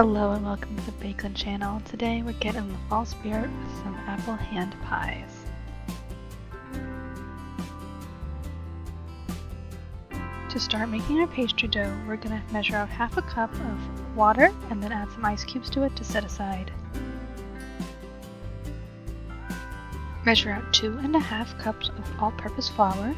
Hello and welcome to the Bakeland channel. Today we're getting in the fall spirit with some apple hand pies. To start making our pastry dough, we're going to measure out half a cup of water and then add some ice cubes to it to set aside. Measure out 2½ cups of all-purpose flour.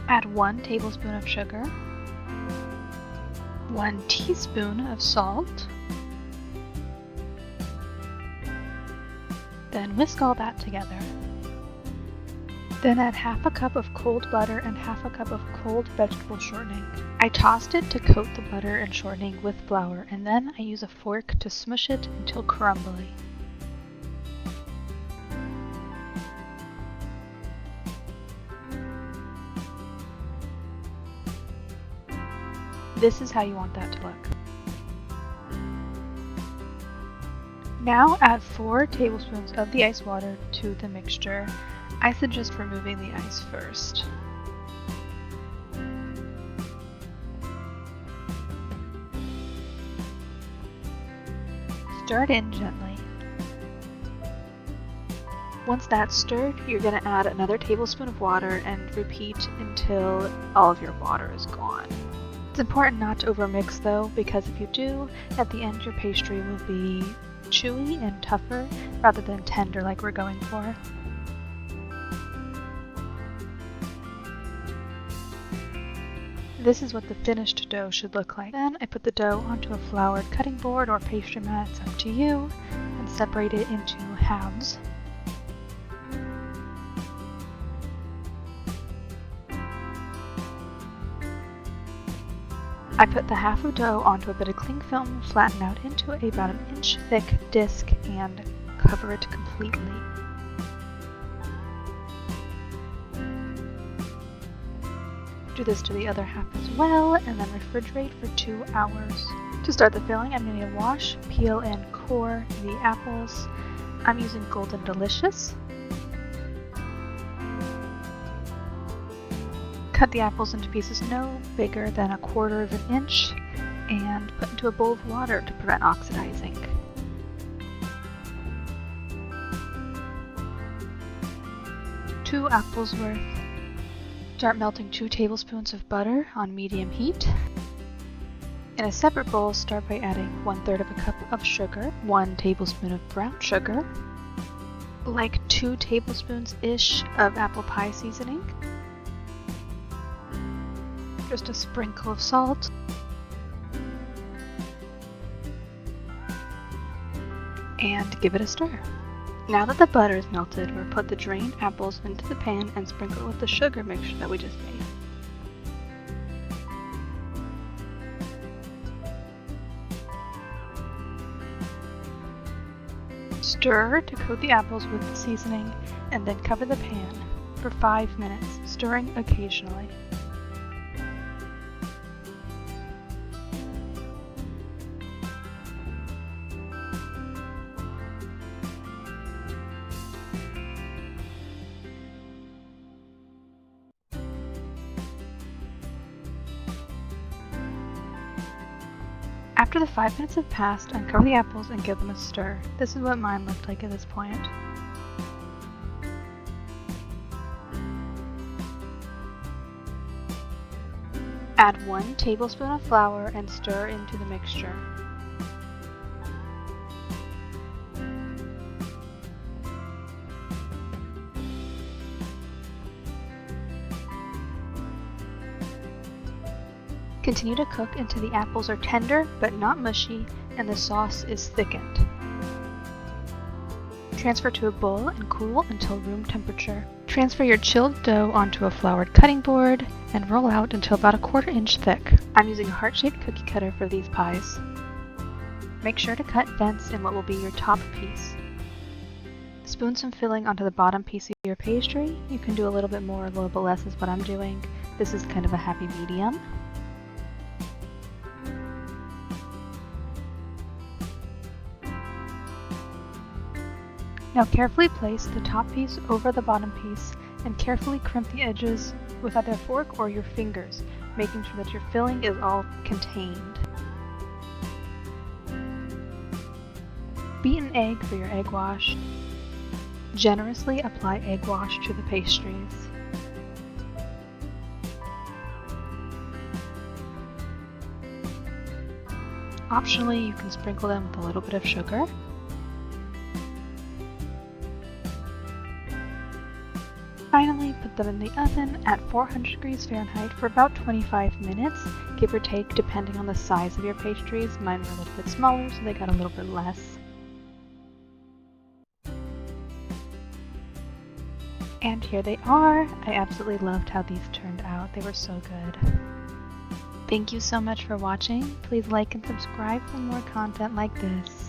Add 1 tablespoon of sugar, 1 teaspoon of salt, then whisk all that together. Then add half a cup of cold butter and half a cup of cold vegetable shortening. I tossed it to coat the butter and shortening with flour, and then I use a fork to smush it until crumbly. This is how you want that to look. Now add 4 tablespoons of the ice water to the mixture. I suggest removing the ice first. Stir it in gently. Once that's stirred, you're going to add another tablespoon of water and repeat until all of your water is gone. It's important not to overmix though, because if you do, at the end your pastry will be chewy and tougher rather than tender like we're going for. This is what the finished dough should look like. Then I put the dough onto a floured cutting board or pastry mat, it's up to you, and separate it into halves. I put the half of dough onto a bit of clingfilm, flatten out into about an inch thick disc, and cover it completely. Do this to the other half as well, and then refrigerate for 2 hours. To start the filling, I'm going to wash, peel, and core the apples. I'm using Golden Delicious. Cut the apples into pieces no bigger than 1/4 of an inch and put into a bowl of water to prevent oxidizing. Two apples worth. Start melting 2 tablespoons of butter on medium heat. In a separate bowl, start by adding 1/3 of a cup of sugar, 1 tablespoon of brown sugar, like 2 tablespoons-ish of apple pie seasoning, just a sprinkle of salt, and give it a stir. Now that the butter is melted, we'll put the drained apples into the pan and sprinkle it with the sugar mixture that we just made. Stir to coat the apples with the seasoning, and then cover the pan for 5 minutes, stirring occasionally. After the 5 minutes have passed, uncover the apples and give them a stir. This is what mine looked like at this point. Add 1 tablespoon of flour and stir into the mixture. Continue to cook until the apples are tender but not mushy and the sauce is thickened. Transfer to a bowl and cool until room temperature. Transfer your chilled dough onto a floured cutting board and roll out until about 1/4 inch thick. I'm using a heart-shaped cookie cutter for these pies. Make sure to cut vents in what will be your top piece. Spoon some filling onto the bottom piece of your pastry. You can do a little bit more, a little bit less is what I'm doing. This is kind of a happy medium. Now carefully place the top piece over the bottom piece and carefully crimp the edges with either a fork or your fingers, making sure that your filling is all contained. Beat an egg for your egg wash. Generously apply egg wash to the pastries. Optionally, you can sprinkle them with a little bit of sugar. Finally, put them in the oven at 400 degrees Fahrenheit for about 25 minutes, give or take, depending on the size of your pastries. Mine were a little bit smaller, so they got a little bit less. And here they are. I absolutely loved how these turned out. They were so good. Thank you so much for watching. Please like and subscribe for more content like this.